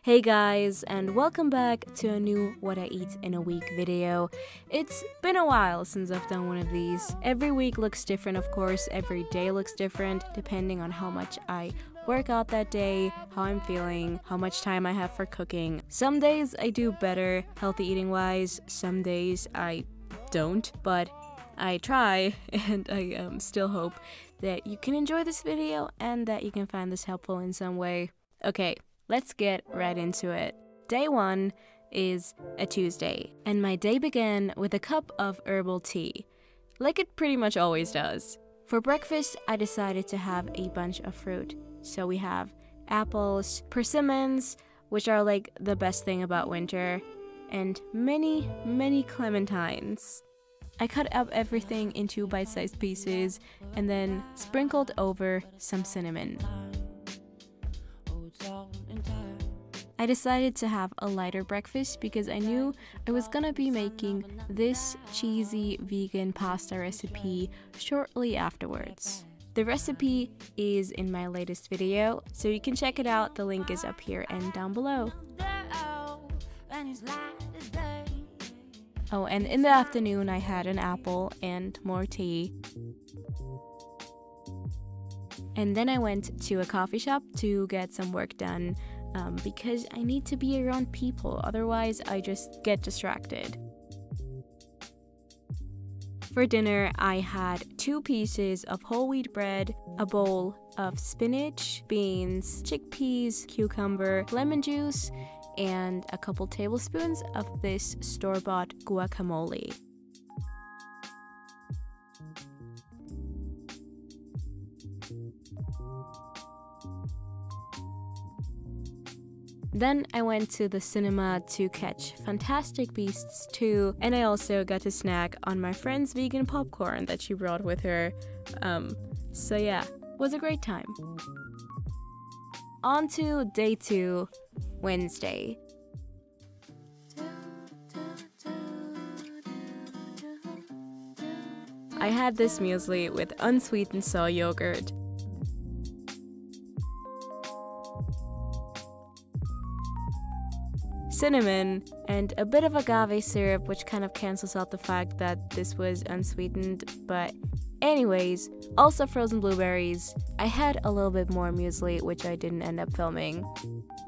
Hey guys, and welcome back to a new What I Eat in a Week video. It's been a while since I've done one of these. Every week looks different, of course. Every day looks different, depending on how much I work out that day, how I'm feeling, how much time I have for cooking. Some days I do better healthy eating wise, some days I don't, but I try, and I still hope that you can enjoy this video and that you can find this helpful in some way. Okay, let's get right into it. Day 1 is a Tuesday, and my day began with a cup of herbal tea, like it pretty much always does. For breakfast, I decided to have a bunch of fruit. So we have apples, persimmons, which are like the best thing about winter, and many clementines. I cut up everything into bite-sized pieces and then sprinkled over some cinnamon. I decided to have a lighter breakfast because I knew I was gonna be making this cheesy vegan pasta recipe shortly afterwards. The recipe is in my latest video, so you can check it out. The link is up here and down below. Oh, and in the afternoon I had an apple and more tea. And then I went to a coffee shop to get some work done because I need to be around people, otherwise I just get distracted. For dinner, I had 2 pieces of whole wheat bread, a bowl of spinach, beans, chickpeas, cucumber, lemon juice, and a couple tablespoons of this store-bought guacamole. Then I went to the cinema to catch Fantastic Beasts 2, and I also got to snack on my friend's vegan popcorn that she brought with her. So yeah, was a great time. On to day 2, Wednesday. I had this muesli with unsweetened soy yogurt. Cinnamon, and a bit of agave syrup, which kind of cancels out the fact that this was unsweetened, but anyways, also frozen blueberries. I had a little bit more muesli, which I didn't end up filming.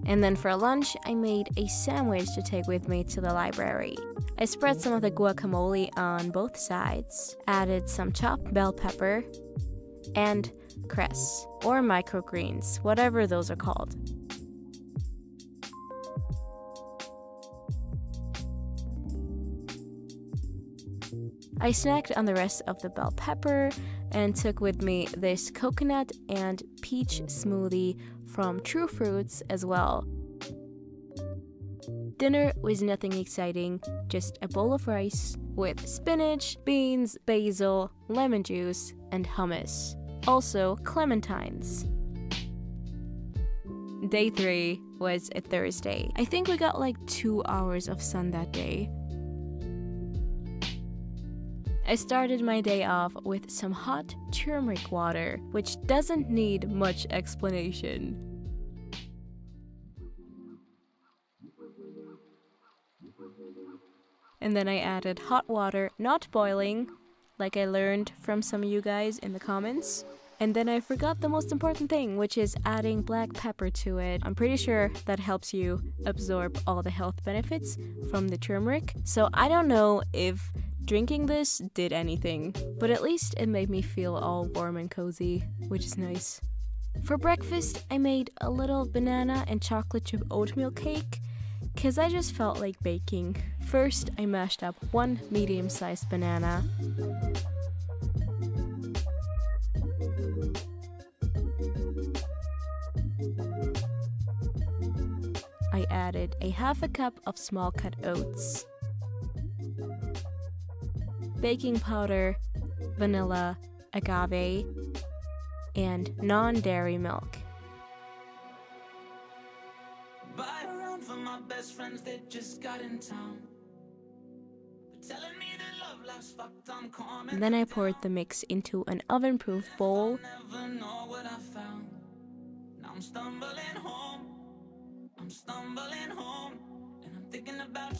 And then for lunch, I made a sandwich to take with me to the library. I spread some of the guacamole on both sides, added some chopped bell pepper, and cress, or microgreens, whatever those are called. I snacked on the rest of the bell pepper and took with me this coconut and peach smoothie from True Fruits as well. Dinner was nothing exciting, just a bowl of rice with spinach, beans, basil, lemon juice, and hummus. Also clementines. Day 3 was a Thursday. I think we got like 2 hours of sun that day. I started my day off with some hot turmeric water, which doesn't need much explanation. And then I added hot water, not boiling, like I learned from some of you guys in the comments. And then I forgot the most important thing, which is adding black pepper to it. I'm pretty sure that helps you absorb all the health benefits from the turmeric. So I don't know if drinking this did anything, but at least it made me feel all warm and cozy, which is nice. For breakfast, I made a little banana and chocolate chip oatmeal cake, cause I just felt like baking. First, I mashed up 1 medium-sized banana. I added a half a cup of small cut oats, baking powder, vanilla, agave, and non-dairy milk. Buy around for my best friends that just got in town. Telling me that love life's fucked, I'm calm. Then I poured the mix into an oven-proof bowl. Never know what I found. Now I'm stumbling home.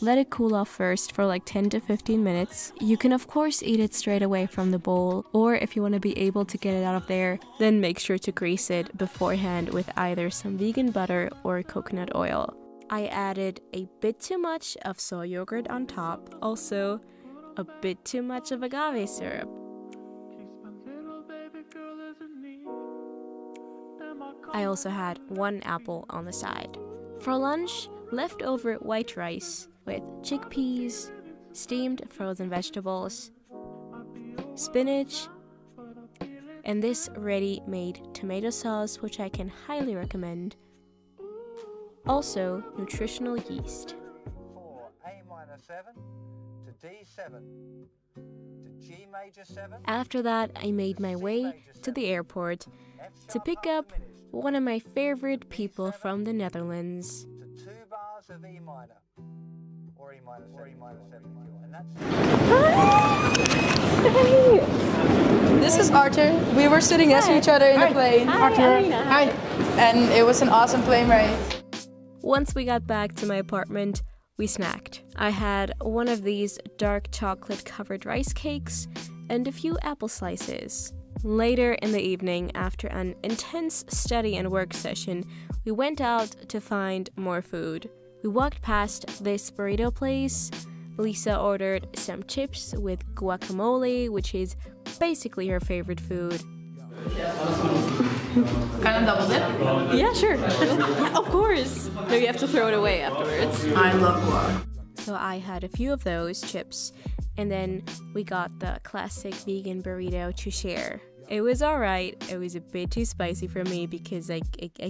Let it cool off first for like 10 to 15 minutes. You can of course eat it straight away from the bowl, or if you want to be able to get it out of there, then make sure to grease it beforehand with either some vegan butter or coconut oil. I added a bit too much of soy yogurt on top, also a bit too much of agave syrup. I also had 1 apple on the side. For lunch, leftover white rice with chickpeas, steamed frozen vegetables, spinach, and this ready-made tomato sauce, which I can highly recommend. Also, nutritional yeast. After that, I made my way to the airport to pick up one of my favorite people from the Netherlands. This is Arthur. We were sitting next to each other in the plane. Arthur. Hi. And it was an awesome plane ride. Once we got back to my apartment, we snacked. I had one of these dark chocolate covered rice cakes and a few apple slices. Later in the evening, after an intense study and work session, we went out to find more food. We walked past this burrito place. Lisa ordered some chips with guacamole, which is basically her favorite food. Kind of double dip? Yeah, sure. Yeah, of course. No, you have to throw it away afterwards. I love guac. So I had a few of those chips, and then we got the classic vegan burrito to share. It was alright. It was a bit too spicy for me because I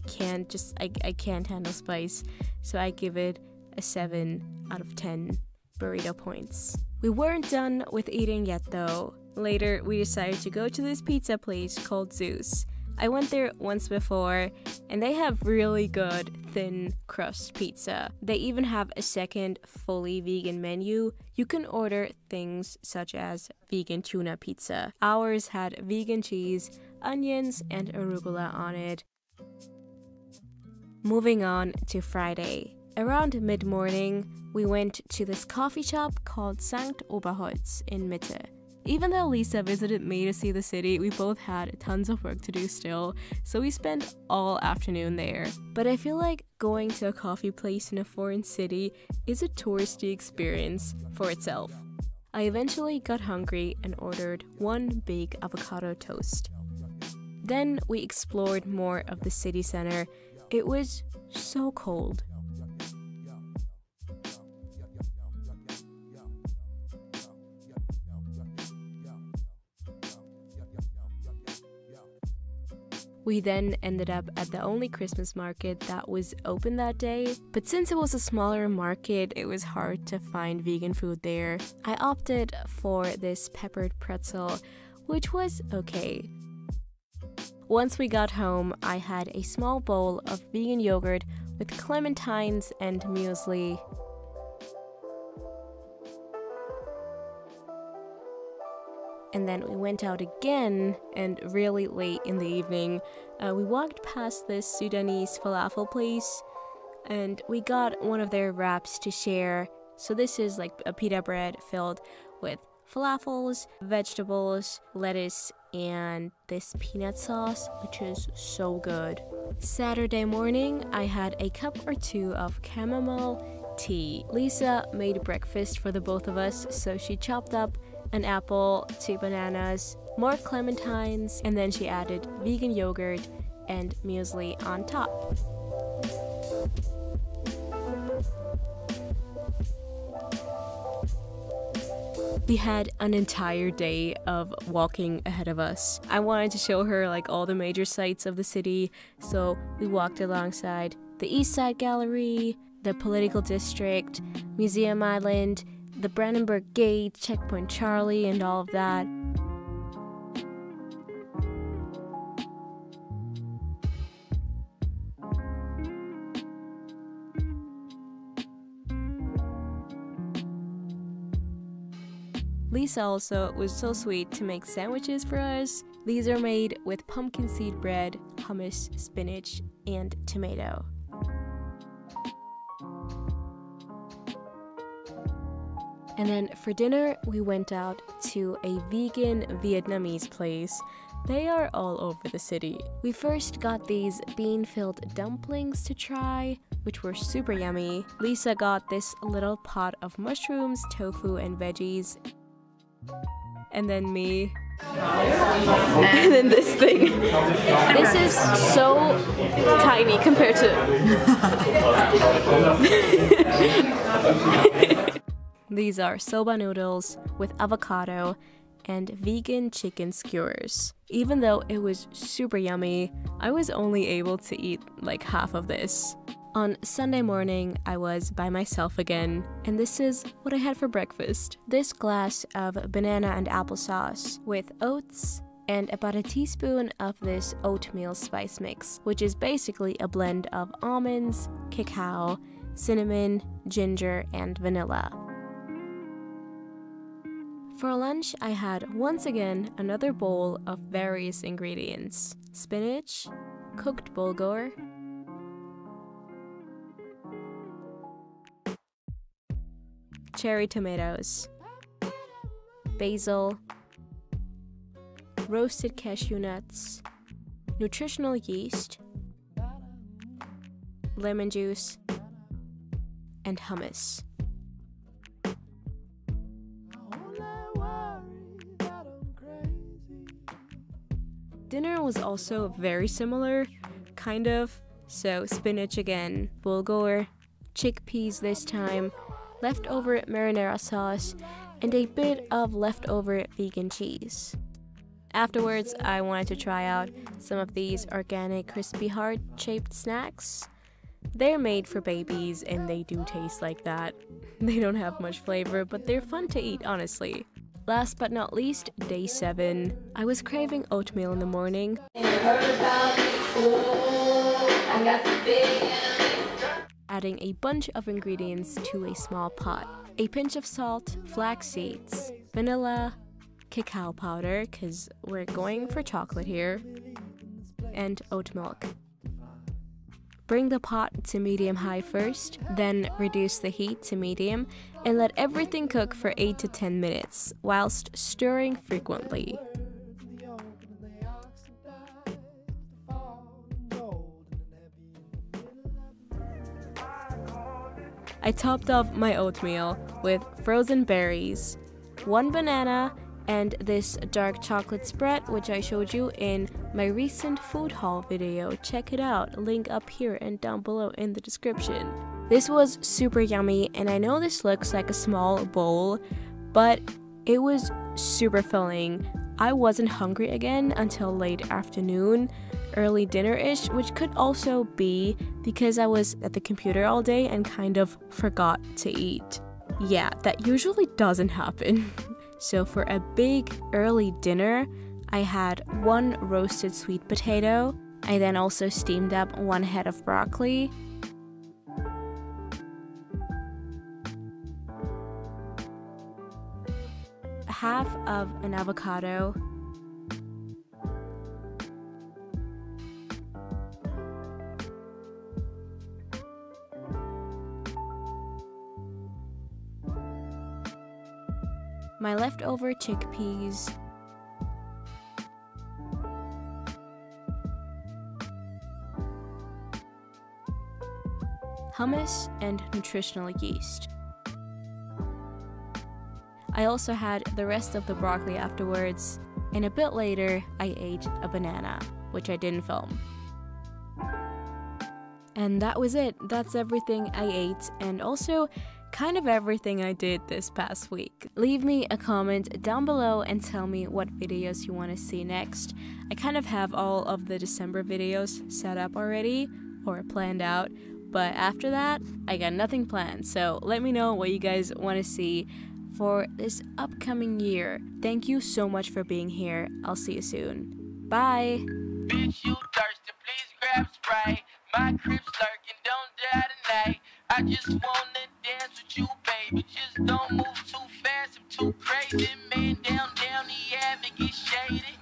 can't handle spice. So I give it a 7 out of 10 burrito points. We weren't done with eating yet though. Later, we decided to go to this pizza place called Zeus. I went there once before, and they have really good thin crust pizza. They even have a second fully vegan menu. You can order things such as vegan tuna pizza. Ours had vegan cheese, onions, and arugula on it. Moving on to Friday. Around mid-morning, we went to this coffee shop called St. Oberholz in Mitte. Even though Lisa visited me to see the city, we both had tons of work to do still, so we spent all afternoon there. But I feel like going to a coffee place in a foreign city is a touristy experience for itself. I eventually got hungry and ordered 1 big avocado toast. Then we explored more of the city center. It was so cold. We then ended up at the only Christmas market that was open that day, but since it was a smaller market, it was hard to find vegan food there. I opted for this peppered pretzel, which was okay. Once we got home, I had a small bowl of vegan yogurt with clementines and muesli. And then we went out again, and really late in the evening, we walked past this Sudanese falafel place, and we got one of their wraps to share. So this is like a pita bread filled with falafels, vegetables, lettuce, and this peanut sauce, which is so good. Saturday morning, I had a cup or 2 of chamomile tea. Lisa made breakfast for the both of us, so she chopped up an apple, 2 bananas, more clementines, and then she added vegan yogurt and muesli on top. We had an entire day of walking ahead of us. I wanted to show her like all the major sites of the city, so we walked alongside the East Side Gallery, the Political District, Museum Island, the Brandenburg Gate, Checkpoint Charlie, and all of that. Lisa also was so sweet to make sandwiches for us. These are made with pumpkin seed bread, hummus, spinach, and tomato. And then for dinner, we went out to a vegan Vietnamese place. They are all over the city. We first got these bean-filled dumplings to try, which were super yummy. Lisa got this little pot of mushrooms, tofu, and veggies. And then me. And then this thing. This is so tiny compared to... These are soba noodles with avocado and vegan chicken skewers. Even though it was super yummy, I was only able to eat like half of this. On Sunday morning, I was by myself again, and this is what I had for breakfast. This glass of banana and applesauce with oats and about a teaspoon of this oatmeal spice mix, which is basically a blend of almonds, cacao, cinnamon, ginger, and vanilla. For lunch, I had once again another bowl of various ingredients: spinach, cooked bulgur, cherry tomatoes, basil, roasted cashew nuts, nutritional yeast, lemon juice, and hummus. Dinner was also very similar, kind of. So spinach again, bulgur, chickpeas this time, leftover marinara sauce, and a bit of leftover vegan cheese. Afterwards, I wanted to try out some of these organic crispy heart-shaped snacks. They're made for babies and they do taste like that. They don't have much flavor, but they're fun to eat, honestly. Last but not least, day 7. I was craving oatmeal in the morning. Adding a bunch of ingredients to a small pot. A pinch of salt, flax seeds, vanilla, cacao powder, because we're going for chocolate here, and oat milk. Bring the pot to medium-high first, then reduce the heat to medium, and let everything cook for 8 to 10 minutes, whilst stirring frequently. I topped off my oatmeal with frozen berries, 1 banana, and this dark chocolate spread, which I showed you in my recent food haul video. Check it out, link up here and down below in the description. This was super yummy, and I know this looks like a small bowl, but it was super filling. I wasn't hungry again until late afternoon, early dinner-ish, which could also be because I was at the computer all day and kind of forgot to eat. Yeah, that usually doesn't happen. So for a big early dinner, I had 1 roasted sweet potato. I then also steamed up 1 head of broccoli, half of an avocado, my leftover chickpeas, hummus, and nutritional yeast. I also had the rest of the broccoli afterwards, and a bit later I ate a banana, which I didn't film. And that was it. That's everything I ate, and also kind of everything I did this past week. Leave me a comment down below and tell me what videos you want to see next. I kind of have all of the December videos set up already, or planned out, but after that, I got nothing planned, so let me know what you guys want to see for this upcoming year. Thank you so much for being here. I'll see you soon. Bye! Bitch, you thirsty, please grab Sprite. My crib's lurking, don't die tonight. I just wanna dance with you, baby. Just don't move too fast, I'm too crazy. Man, down the avenue, get shaded.